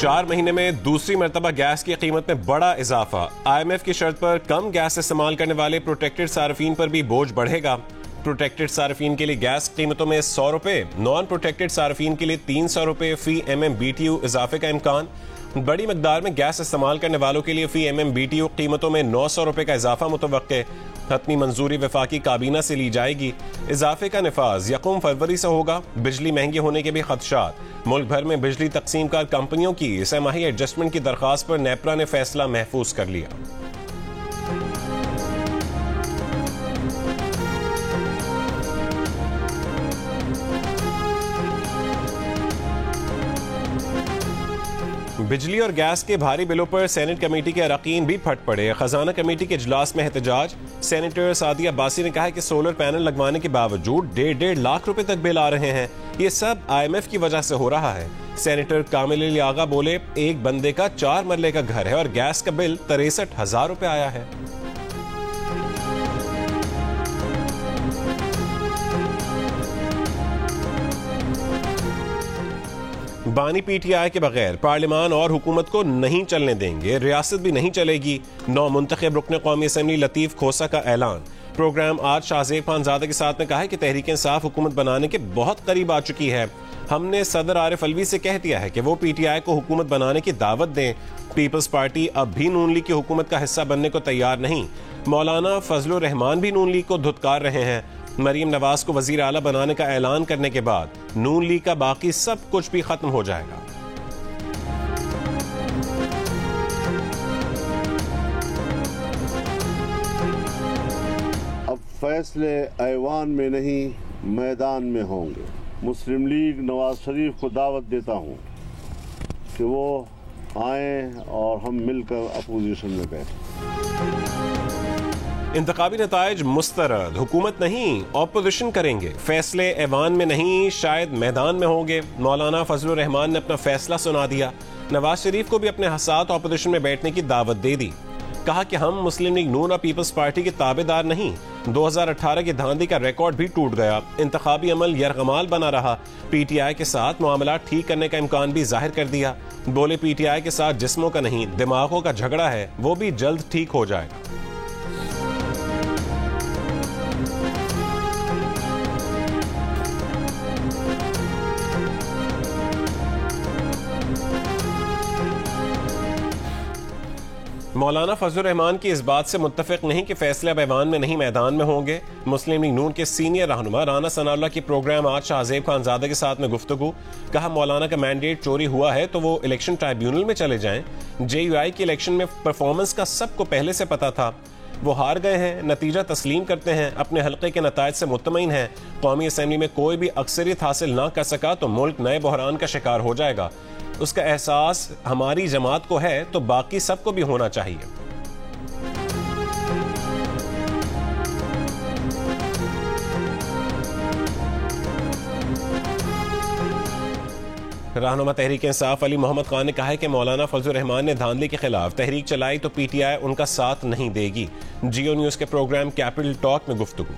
4 महीने में दूसरी मरतबा गैस की कीमत में बड़ा इजाफा। IMF की शर्त पर कम गैस इस्तेमाल करने वाले प्रोटेक्टेड सार्फिन पर भी बोझ बढ़ेगा। प्रोटेक्टेड सार्फिन के लिए गैस कीमतों में 100 रुपए, नॉन प्रोटेक्टेड सार्फिन के लिए 300 रुपए फी MMBTU इजाफे का इम्कान। बड़ी मकदार में गैस इस्तेमाल करने वालों के लिए फी MMBTU कीमतों में 900 रुपए का इजाफा मुतवक्के। हतमी मंजूरी वफाकी काबीना से ली जाएगी। इजाफे का निफाज 1 फरवरी से होगा। बिजली महंगी होने के भी खदशात। मुल्क भर में बिजली तकसीमकार कंपनियों की सहमाही एडजस्टमेंट की दरखास्त पर नेपरा ने फैसला महफूज कर लिया। बिजली और गैस के भारी बिलों पर सेनेट कमेटी के अरकान भी फट पड़े। खजाना कमेटी के इजलास में एहतजाज। सेनेटर सादिया अब्बासी ने कहा कि सोलर पैनल लगवाने के बावजूद 1.5 लाख रुपए तक बिल आ रहे हैं। ये सब IMF की वजह से हो रहा है। सेनेटर कामिल अली आगा बोले, एक बंदे का 4 मरले का घर है और गैस का बिल 63,000 रुपए आया है। बानी PTI के बगैर पार्लियामान और हुकूमत को नहीं चलने देंगे, रियासत भी नहीं चलेगी। 9 मुंतखब रुकन कौमी असम्बली लतीफ खोसा का ऐलान। प्रोग्राम आज शाहजेब खानजादा के साथ में कहा है कि तहरीक इंसाफ हुकूमत बनाने के बहुत करीब आ चुकी है। हमने सदर आरिफ अलवी से कह दिया है कि वो PTI को हुकूमत बनाने की दावत दें। पीपल्स पार्टी अब भी नून लीग की हुकूमत का हिस्सा बनने को तैयार नहीं। मौलाना फजलुर रहमान भी नून लीग को धुतकार रहे हैं। मरीम नवाज को वजीर आला बनाने का ऐलान करने के बाद नून लीग का बाकी सब कुछ भी खत्म हो जाएगा। अब फैसले ऐवान में नहीं मैदान में होंगे। मुस्लिम लीग नवाज शरीफ को दावत देता हूं कि वो आए और हम मिलकर अपोजिशन में बैठें। इंतखाबी नताइज मुस्तरद, हुकूमत नहीं ऑपोजिशन करेंगे। फैसले ऐवान में नहीं शायद मैदान में होंगे। मौलाना फजलुर रहमान ने अपना फैसला सुना दिया। नवाज शरीफ को भी अपने हसात ऑपोजिशन में बैठने की दावत दे दी। कहा कि हम मुस्लिम लीग नून और पीपल्स पार्टी के ताबेदार नहीं। 2018 की धांधली का रिकॉर्ड भी टूट गया। इंतखाबी अमल यरगमाल बना रहा। PTI के साथ मामला ठीक करने का इम्कान भी जाहिर कर दिया। बोले, PTI के साथ जिस्मों का नहीं दिमागों का झगड़ा है, वो भी जल्द ठीक हो जाएगा। मौलाना फजलुर रहमान की इस बात से मुत्तफिक नहीं कि फैसले अब ऐवान में नहीं मैदान में होंगे। मुस्लिम लीग नून के सीनियर रहनुमा राना सनाउल्लाह की प्रोग्राम आज शाहजेब खानजादा के साथ में गुफ्तगू। कहा, मौलाना का मैंडेट चोरी हुआ है तो वो इलेक्शन ट्राइब्यूनल में चले जाएं। JUI की इलेक्शन में परफॉर्मेंस का सबको पहले से पता था। वो हार गए हैं, नतीजा तस्लीम करते हैं, अपने हल्के के नतायज से मुतमईन हैं। कौमी असम्बली में कोई भी अक्सरियत हासिल ना कर सका तो मुल्क नए बहरान का शिकार हो जाएगा। उसका एहसास हमारी जमात को है तो बाकी सबको भी होना चाहिए। रहनुमा तहरीक इंसाफ अली मोहम्मद खान ने कहा है कि मौलाना फजलुर रहमान ने धांधली के खिलाफ तहरीक चलाई तो PTI उनका साथ नहीं देगी। जियो न्यूज के प्रोग्राम कैपिटल टॉक में गुफ्तगू।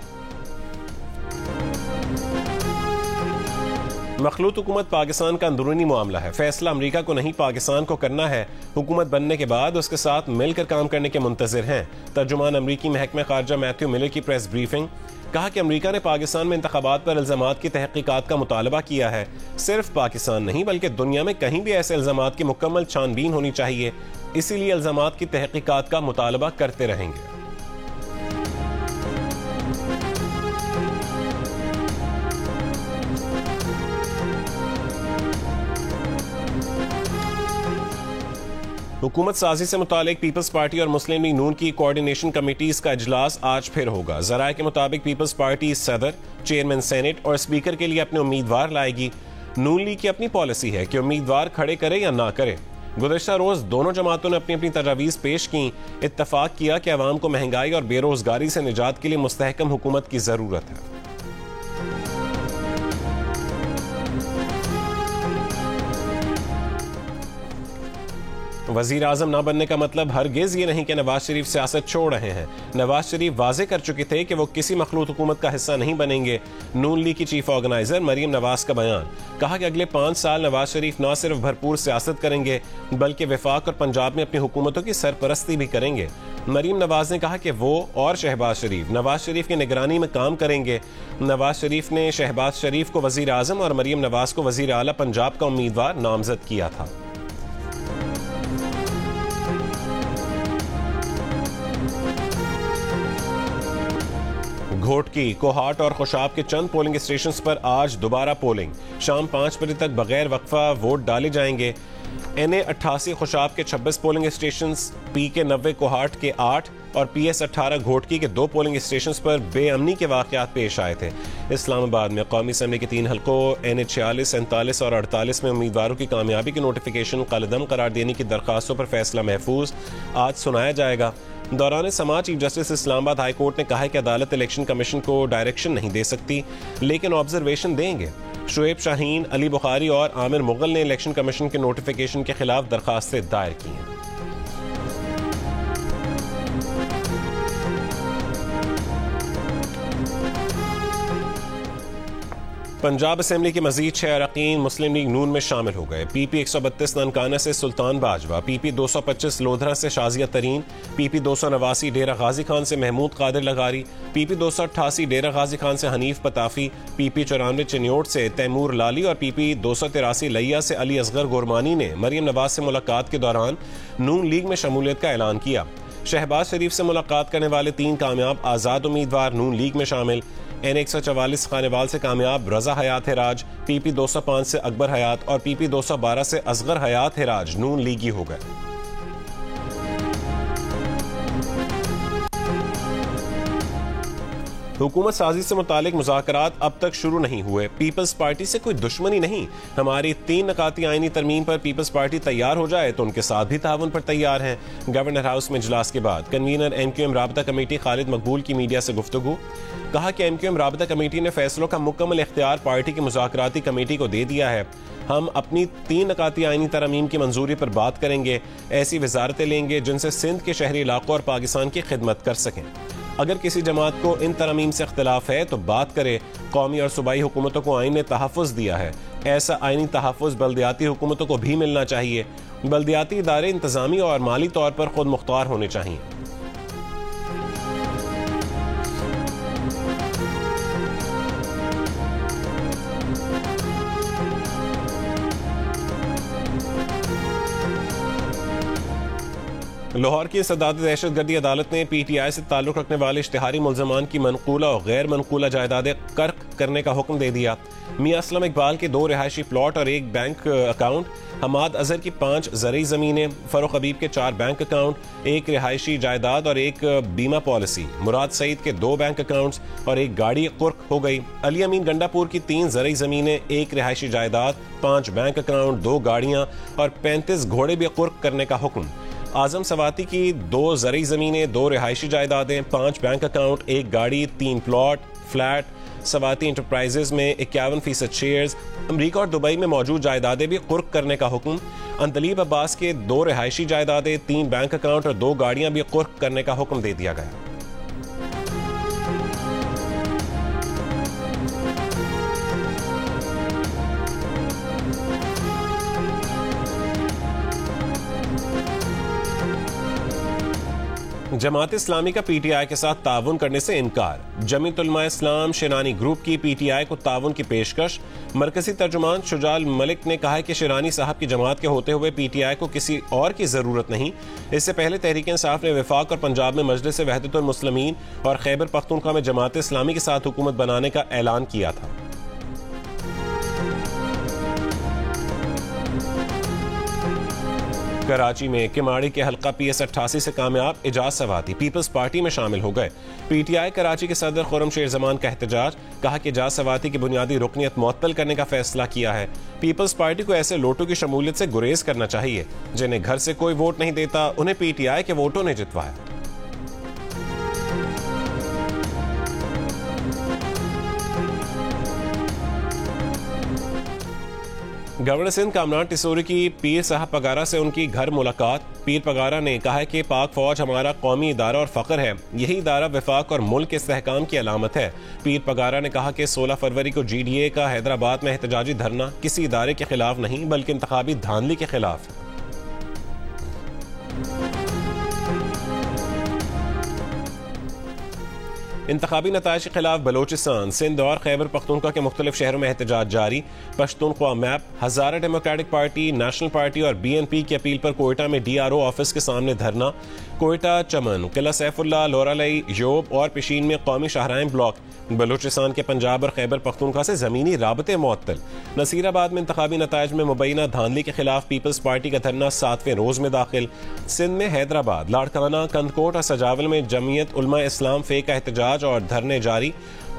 मखलूत हुकूमत पाकिस्तान का अंदरूनी मामला है। फैसला अमेरिका को नहीं पाकिस्तान को करना है। हुकूमत बनने के बाद उसके साथ मिलकर काम करने के मुंतजिर हैं। तर्जुमान अमरीकी महकमा खारजा मैथ्यू मिलर की प्रेस ब्रीफिंग। कहा कि अमेरिका ने पाकिस्तान में इंतखाबात पर इल्जामात की तहकीकात का मुतालबा किया है। सिर्फ पाकिस्तान नहीं बल्कि दुनिया में कहीं भी ऐसे इल्जामात की मुकम्मल छानबीन होनी चाहिए। इसीलिए इल्जामात की तहकीकात का मुतालबा करते रहेंगे। हुकूमत साजी से मुतालिक पीपल्स पार्टी और मुस्लिम लीग नून की कोऑर्डिनेशन कमेटीज का इजलास आज फिर होगा। जराये के मुताबिक पीपल्स पार्टी सदर, चेयरमैन सेनेट और स्पीकर के लिए अपने उम्मीदवार लाएगी। नून लीग की अपनी पॉलिसी है कि उम्मीदवार खड़े करे या ना करे। गुज़श्ता रोज दोनों जमातों ने अपनी अपनी तजावीज़ पेश की। इत्तफाक किया कि अवाम को महंगाई और बेरोजगारी से निजात के लिए मुस्तहकम हुकूमत की जरूरत है। वजीर आजम ना बनने का मतलब हरगिज ये नहीं कि नवाज शरीफ सियासत छोड़ रहे हैं। नवाज शरीफ वाजे कर चुके थे कि वो किसी मखलूत हुकूमत का हिस्सा नहीं बनेंगे। नून लीग की चीफ ऑर्गेनाइजर मरीम नवाज का बयान, कहा कि अगले 5 साल नवाज शरीफ न सिर्फ भरपूर सियासत करेंगे बल्कि वफाक और पंजाब में अपनी हुकूमतों की सरपरस्ती भी करेंगे। मरीम नवाज ने कहा कि वो और शहबाज शरीफ नवाज शरीफ की निगरानी में काम करेंगे। नवाज शरीफ ने शहबाज शरीफ को वजीर आजम और मरीम नवाज को वजीर आला पंजाब का उम्मीदवार नामजद किया था। घोटकी, कोहाट और खुशाब के चंद पोलिंग स्टेशंस पर आज दोबारा पोलिंग। शाम 5 बजे तक बगैर वक्फा वोट डाले जाएंगे। NA 88 खुशाब के 26 पोलिंग स्टेशंस, PK 90 कोहाट के 8 और PS 18 घोटकी के 2 पोलिंग स्टेशंस पर बेअमनी के वाकयात पेश आए थे। इस्लामाबाद में कौमी असम्बली के 3 हलकों NA 46, 47 और 48 में उम्मीदवारों की कामयाबी की नोटिफिकेशन कलदम करार देने की दरखास्तों पर फैसला महफूज आज सुनाया जाएगा। दौरान समाज chief justice Islamabad high court ने कहा है कि अदालत इलेक्शन कमीशन को डायरेक्शन नहीं दे सकती लेकिन ऑब्जर्वेशन देंगे। शुएब शाहीन, अली बुखारी और आमिर मुगल ने इलेक्शन कमीशन के नोटिफिकेशन के खिलाफ दरखास्तें दायर की हैं। पंजाब असेंबली के मजीद 6 अरकान मुस्लिम लीग नून में शामिल हो गए। PP 132 ननकाना से सुल्तान बाजवा, PP 225 लोधरा से शाजिया तरीन, PP 289 डेरा गाजी खान से महमूद कादिर लगारी, PP 288 डेरा गाजी खान से हनीफ पताफी, PP 94 चिन्योट से तैमूर लाली और PP 283 लिया से अली असगर गोरमानी ने मरीम नवाज से मुलाकात के दौरान नून लीग में शमूलियत का ऐलान किया। शहबाज शरीफ से मुलाकात करने वाले 3 कामयाब आज़ाद उम्मीदवार नून लीग में शामिल। NA 144 खानेवाल से कामयाब रजा हयात हिराज, PP 205 से अकबर हयात और PP 212 से असगर हयात हिराज नून लीगी हो गए। हुकूमत साजी से मुतालिक मुज़ाकरात अब तक शुरू नहीं हुए। पीपल्स पार्टी से कोई दुश्मनी नहीं, हमारी 3 नकाती आईनी तरमीम पर पीपल्स पार्टी तैयार हो जाए तो उनके साथ भी ताउन पर तैयार हैं। गवर्नर हाउस में इजलास के बाद कन्वीनर MQM राबता कमेटी खालिद मकबूल की मीडिया से गुफ्तगू, कहा कि MQM राबता कमेटी ने फैसलों का मुकम्मल इख्तियार पार्टी की मुज़ाकराती कमेटी को दे दिया है। हम अपनी 3 नकाती आईनी तरमीम की मंजूरी पर बात करेंगे, ऐसी वजारतें लेंगे जिनसे सिंध के शहरी इलाकों और पाकिस्तान की खिदमत कर सकें। अगर किसी जमात को इन तरमीम से इख्तिलाफ है तो बात करे। कौमी और सूबाई हुकूमतों को आइन ने तहफ़्फ़ुज़ दिया है, ऐसा आइनी तहफ़्फ़ुज़ बल्दियाती हुकूमतों को भी मिलना चाहिए। बल्दियाती इदारे इंतज़ामी और माली तौर पर खुद मुख्तार होने चाहिए। लाहौर की सदात दहशतगर्दी अदालत ने PTI से ताल्लुक़ रखने वाले इश्तिहारी मुल्ज़मान की मनकूला और गैर मनकूला जायदादें कर्क करने का हुक्म दे दिया। मियां असलम इकबाल के 2 रिहायशी प्लॉट और 1 बैंक अकाउंट, हमाद अजहर की 5 ज़रई ज़मीनें, फ़रूख हबीब के 4 बैंक अकाउंट, 1 रिहायशी जायदाद और 1 बीमा पॉलिसी, मुराद सईद के 2 बैंक अकाउंट्स और 1 गाड़ी कुर्क हो गई। अली अमीन गंडापुर की 3 ज़रई ज़मीनें, 1 रिहायशी जायदाद, 5 बैंक अकाउंट, 2 गाड़ियाँ और 35 घोड़े भी कुर्क करने का हुक्म। आजम सवाती की 2 ज़रई ज़मीनें, 2 रिहायशी जायदादें, 5 बैंक अकाउंट, 1 गाड़ी, 3 प्लॉट, फ्लैट। सवाती इंटरप्राइजेज में 51% शेयर्स। अमरीका और दुबई में मौजूद जायदादें भी कुर्क करने का हुक्म। अंतलीब अब्बास के 2 रिहायशी जायदादें, 3 बैंक अकाउंट और 2 गाड़ियां भी कुर्क करने का हुक्म दे दिया गया। जमात इस्लामी का PTI के साथ ताउन करने से इनकार। जमीयत उलमा इस्लाम शेरानी ग्रुप की PTI को ताउन की पेशकश। मरकजी तर्जुमान शुजाल मलिक ने कहा है कि शेरानी साहब की जमात के होते हुए PTI को किसी और की जरूरत नहीं। इससे पहले तहरीक इंसाफ ने वफाक और पंजाब में मजलिस वहदतुल मुस्लिमीन और खैबर पख्तूनख्वा में जमात इस्लामी के साथ हुकूमत बनाने का ऐलान किया था। कराची में किमाड़ी के हल्का PS 88 से कामयाब एजाज सवाती पीपल्स पार्टी में शामिल हो गए। PTI कराची के सदर खुर्रम शेर जमान का एहतजाज, कहा कि एजाज सवाती की बुनियादी रुकनियत मुअत्तल करने का फैसला किया है। पीपल्स पार्टी को ऐसे लोटों की शमूलियत से गुरेज करना चाहिए जिन्हें घर से कोई वोट नहीं देता, उन्हें PTI के वोटों ने जितवाया। गवर्नर सिंध कामरान टिसोरी की पीर साहब पगारा से उनकी घर मुलाकात। पीर पगारा ने कहा है कि पाक फौज हमारा कौमी इदारा और फख्र है, यही इदारा वफाक और मुल्क के इस्तेहकाम की अलामत है। पीर पगारा ने कहा कि 16 फरवरी को GDA का हैदराबाद में एहतजाजी धरना किसी इदारे के खिलाफ नहीं बल्कि इंतखाबी धांधली के खिलाफ है। इंतखाबी नताइज के खिलाफ बलोचिस्तान, सिंध और खैबर पख्तूनख्वा के मुख्तलिफ शहरों में एहतजाज जारी। पश्तूनख्वा मैप, हज़ारा डेमोक्रेटिक पार्टी, नेशनल पार्टी और BNP की अपील पर कोयटा में DRO ऑफिस के सामने धरना। कोयटा, चमन, किला सैफुल्ला, लोरालई, योब और पिशीन में कौमी शाहराइन ब्लॉक। बलूचिस्तान के पंजाब और खैबर पख्तूनख्वा से जमीनी राबते मुअत्तल। नसीराबाद में इंतखाबी नताइज में मुबैना धांधली के खिलाफ पीपल्स पार्टी का धरना 7वें रोज में दाखिल। सिंध में हैदराबाद, लाड़काना, कंदकोट और सजावल में जमीयत उलमा इस्लाम फे का एहतजाज और धरने जारी।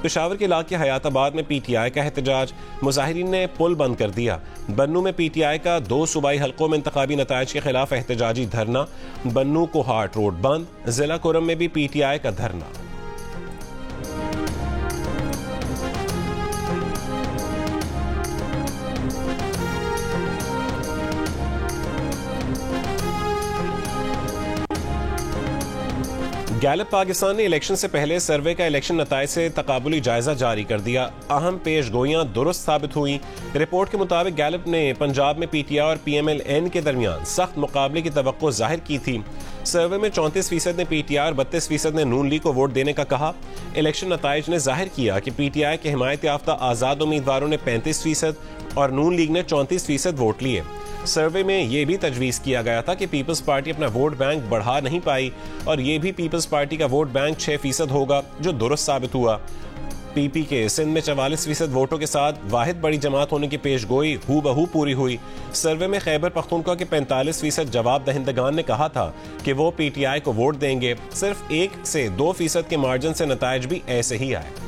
पेशावर के इलाके हयाताबाद में PTI का एहतजाज, मुजाहिरीन ने पुल बंद कर दिया। बन्नू में PTI का 2 सूबाई हलकों में इंतखाबी नताइज के खिलाफ एहतजाजी धरना। बन्नू कोहाट रोड बंद। जिला कोरम में भी PTI का धरना। गैलप पाकिस्तान ने इलेक्शन से पहले सर्वे का इलेक्शन नताइज से तकाबुली जायजा जारी कर दिया। अहम पेशगोइयां दुरुस्त साबित हुई। रिपोर्ट के मुताबिक गैलप ने पंजाब में PTI और PMLN के दरमियान सख्त मुकाबले की तवक्को जाहिर की थी। सर्वे में 34% ने PTI और 32% ने नून लीग को वोट देने का कहा। इलेक्शन नताइज ने जाहिर किया कि PTI के हिमायत याफ्ता आज़ाद उम्मीदवारों ने 35% और नून लीग ने 34% वोट लिए। सर्वे में यह भी तजवीज़ किया गया था कि पीपल्स पार्टी अपना वोट बैंक बढ़ा नहीं पाई और ये भी पीपल्स पार्टी का वोट बैंक 6% होगा, जो दुरुस्त साबित हुआ। PP के सिंध में 44% वोटों के साथ वाहिद बड़ी जमात होने की पेशगोई हूबहू पूरी हुई। सर्वे में खैबर पख्तूनख्वा के 45% जवाब दहिंदगान ने कहा था कि वो PTI को वोट देंगे। सिर्फ 1 से 2% के मार्जिन से नताइज भी ऐसे ही आए।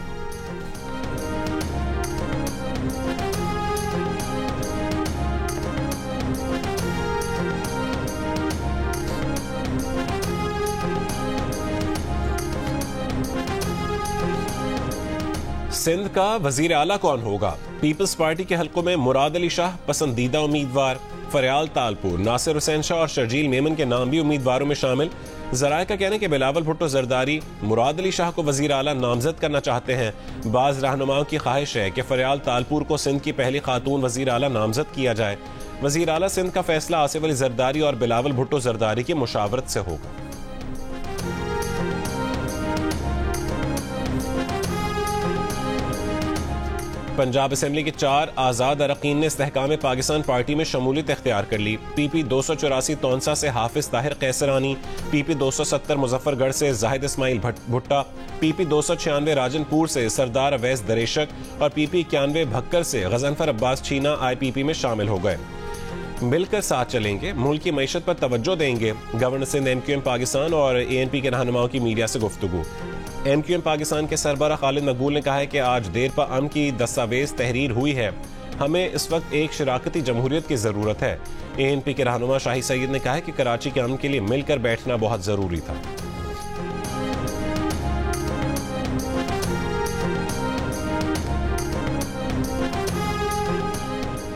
सिंध का वजीर आला कौन होगा? पीपल्स पार्टी के हलकों में मुराद अली शाह पसंदीदा उम्मीदवार। फरियाल तालपुर, नासिर हुसैन शाह और शर्जील मेमन के नाम भी उम्मीदवारों में शामिल। जराए का कहना है कि बिलावल भुट्टो जरदारी मुराद अली शाह को वजीर आला नामजद करना चाहते हैं। बाज रहनुमाओं की ख्वाहिश है कि फरियाल तालपुर को सिंध की पहली खातून वजीर आला नामजद किया जाए। वजीर आला सिंध का फैसला आसिफ अली जरदारी और बिलावल भुट्टो जरदारी की मुशावरत से होगा। पंजाब असेंबली के 4 आज़ाद अरकान ने इस्तेहकाम पाकिस्तान पार्टी में शमूलियत इख्तियार कर ली। PP 284 तौंसा से हाफिज ताहिर कैसरानी, PP 270 मुजफ्फरगढ़ से जाहिद इस्माइल भुट्टा, PP 296 राजनपुर से सरदार अवैस दरेशक और PP 91 भक्कर से गजनफर अब्बास छीना IPP में शामिल हो गए। मिलकर साथ चलेंगे, मुल्क की मईशत पर तवज्जो देंगे। गवर्नर सिंध MQM पाकिस्तान और ANP के रहनुमाओं की मीडिया से गुफ्तगू। MQM पाकिस्तान के सरबराह खालिद मकबूल ने कहा है कि आज देर पर अमन की दस्तावेज तहरीर हुई है। हमें इस वक्त एक शराकती जमहूरियत की ज़रूरत है। ANP के रहनुमा शाही सईद ने कहा है कि कराची के अमन के लिए मिलकर बैठना बहुत ज़रूरी था।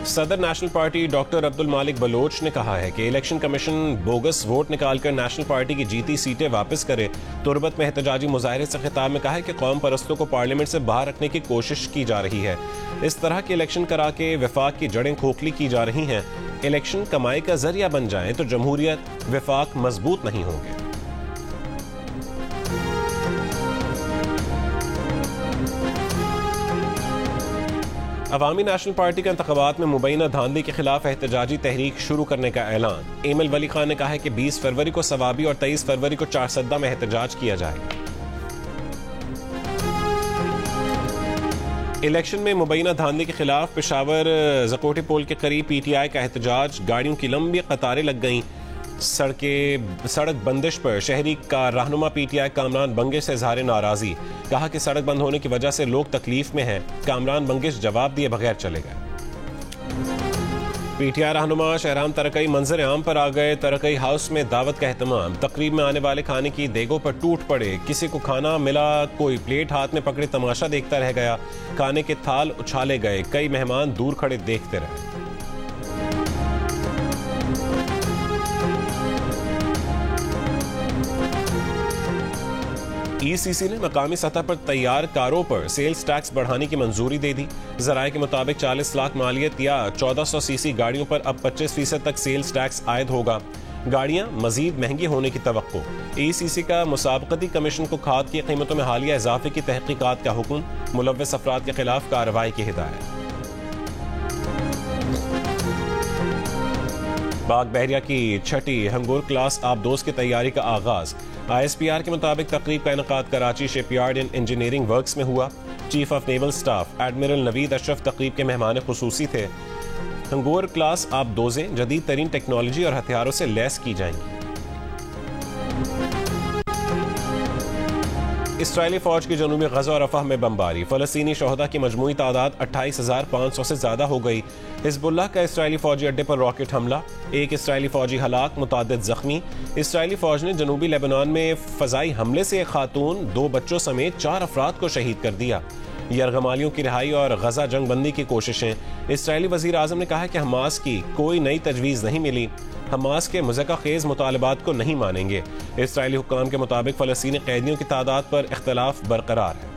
सदर नेशनल पार्टी डॉक्टर अब्दुल मालिक बलोच ने कहा है कि इलेक्शन कमीशन बोगस वोट निकालकर नेशनल पार्टी की जीती सीटें वापस करे। तुरबत में एहतजाजी मुजाहरे से खिताब में कहा है कि कौम परस्तों को पार्लियामेंट से बाहर रखने की कोशिश की जा रही है। इस तरह के इलेक्शन करा के वफाक की जड़ें खोखली की जा रही हैं। इलेक्शन कमाई का जरिया बन जाए तो जमहूरियत, वफाक मजबूत नहीं होंगे। अवामी नेशनल पार्टी का इंतखाबात में मुबैना धांधली के खिलाफ एहतजाजी तहरीक शुरू करने का ऐलान। एमएल वली खान ने कहा है कि 20 फरवरी को सवाबी और 23 फरवरी को चारसद्दा में एहतजाज किया जाएगा। इलेक्शन में मुबैना धांधली के खिलाफ पेशावर जकोटी पोल के करीब PTI का एहतजाज। गाड़ियों की लंबी कतारें लग गईं। सड़क बंदिश पर शहरी का रहनुमा PTI कामरान बंगिश से इजहार नाराजगी। कहा कि सड़क बंद होने की वजह से लोग तकलीफ में हैं। कामरान बंगिश जवाब दिए बगैर चले गए। PTI रहनुमा शहराम तरकई मंजर आम पर आ गए। तरकई हाउस में दावत का एहतमाम। तकरीब में आने वाले खाने की देगों पर टूट पड़े। किसी को खाना मिला, कोई प्लेट हाथ में पकड़े तमाशा देखता रह गया। खाने के थाल उछाले गए। कई मेहमान दूर खड़े देखते रहे। ECC ने मकामी सतह पर तैयार कारों पर सेल्स टैक्स बढ़ाने की मंजूरी दे दी। जराये के मुताबिक 40 लाख मालियत या 1400 cc गाड़ियों पर अब 25% तक सेल्स टैक्स आयद होगा। गाड़ियां मजीद महंगी होने की तवक्को। ECC का मुसाबकती कमीशन को खाद की कीमतों में हालिया इजाफे की तहकीकात का हुक्म। मुलव्वस अफराद के खिलाफ कार्रवाई की हिदायत। बाग बहरिया की छठी हंगोर क्लास आबदोज की तैयारी का आगाज। ISPR के मुताबिक तकरीब का इनकाद Karachi shipyard and engineering works में हुआ। Chief of naval staff admiral Naveed Ashraf तकरीब के मेहमान खुसूसी थे। हंगोर क्लास आबदोजें जदीद तरीन टेक्नोलॉजी और हथियारों से लैस की जाएंगी। इसराइली फौज की जनूबी गजा और रफह में बमबारी। फलस्तीनी शोहदा की मजमूई तादाद 28,500 से ज्यादा हो गई। हिजबुल्लाह का इसराइली फौजी अड्डे पर रॉकेट हमला। एक इसराइली फौजी हलाक, मुतादिद जख्मी। इसराइली फौज ने जनूबी लेबनान में फजाई हमले से एक खातून, 2 बच्चों समेत 4 अफराद को शहीद कर दिया। यरगमालियों की रिहाई और गजा जंग बंदी की कोशिशें। इसराइली वजीर आजम ने कहा कि हमास की कोई नई तजवीज़ नहीं मिली। हमास के मुज़क्का खेज़ मुतालबात को नहीं मानेंगे। इसराइली हुक्काम के मुताबिक फ़लस्तीनी कैदियों की तादाद पर इख्तलाफ बरकरार है।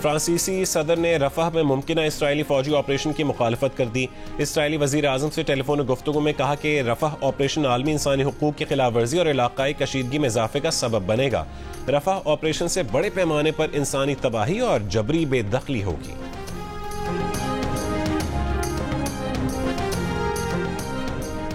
फ्रांसीसी सदर ने रफह में मुमकिना इसराइली फौजी ऑपरेशन की मुखालफत कर दी। इसराइली वजीर आजम से टेलीफोन गुफ्तगू में कहा कि रफह ऑपरेशन आलमी इंसानी हुकूक की खिलाफ वर्जी और इलाकाई कशीदगी में इजाफे का सबब बनेगा। रफह ऑपरेशन से बड़े पैमाने पर इंसानी तबाही और जबरी बेदखली होगी।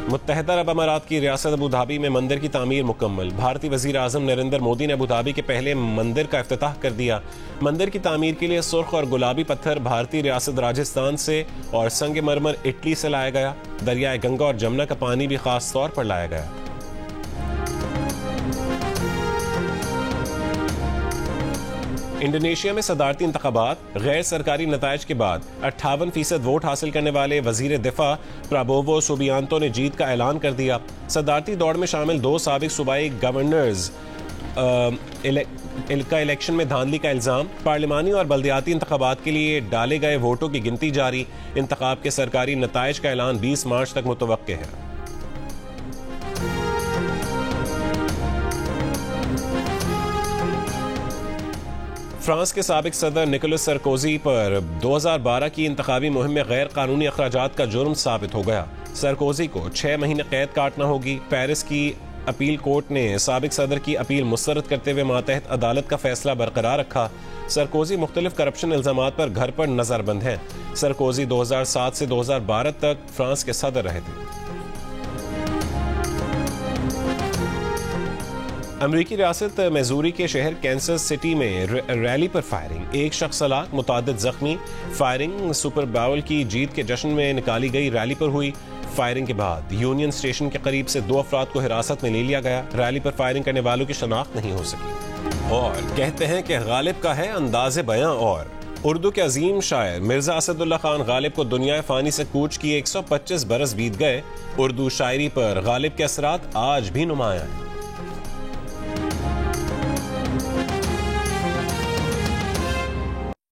मुत्तहदा अरब अमारात की रियासत अबू धाबी में मंदिर की तामीर मुकम्मल। भारतीय वजीर आजम नरेंद्र मोदी ने अबू धाबी के पहले मंदिर का इफ्तिताह कर दिया। मंदिर की तामीर के लिए सुर्ख और गुलाबी पत्थर भारतीय रियासत राजस्थान से और संग मरमर इटली से लाया गया। दरियाए गंगा और जमुना का पानी भी खास तौर पर लाया गया। इंडोनेशिया में सदारती इंतखाबात। गैर सरकारी नतायज के बाद 58% वोट हासिल करने वाले वजीर दिफा प्राबोवो सुबियांतो ने जीत का ऐलान कर दिया। सदारती दौड़ में शामिल 2 साबिक सूबाई गवर्नर्स का इलेक्शन में धांधली का इल्जाम। पार्लिमानी और बल्दियाती इंतखाबात के लिए डाले गए वोटों की गिनती जारी। इंतखाब के सरकारी नतायज का ऐलान 20 मार्च तक मुतवक्के है। फ्रांस के साबिक सदर निकोलस सरकोजी पर 2012 की इंतखाबी मुहिम में गैर कानूनी अखराजात का जुर्म साबित हो गया। सरकोजी को 6 महीने कैद काटना होगी। पेरिस की अपील कोर्ट ने साबिक सदर की अपील मुस्तरद करते हुए मातहत अदालत का फैसला बरकरार रखा। सरकोजी मुख्तलिफ करप्शन इल्जामात पर घर पर नजरबंद हैं। सरकोजी 2007 से 2012 तक फ्रांस के सदर रहे थे। अमरीकी रियासत मिजूरी के शहर कैंसस सिटी में रैली पर फायरिंग। एक शख्स हलाक, मुतादिद जख्मी। फायरिंग सुपर बाउल की जीत के जश्न में निकाली गई रैली पर हुई। फायरिंग के बाद यूनियन स्टेशन के करीब से 2 अफराद को हिरासत में ले लिया गया। रैली पर फायरिंग करने वालों की शनाख्त नहीं हो सकी। और कहते हैं कि गालिब का है अंदाज़े बयां। और उर्दू के अजीम शायर मिर्जा असदुल्ला खान गालिब को दुनिया फानी से कूच किए 125 बरस बीत गए। उर्दू शायरी पर गालिब के असरात आज भी नुमायां हैं।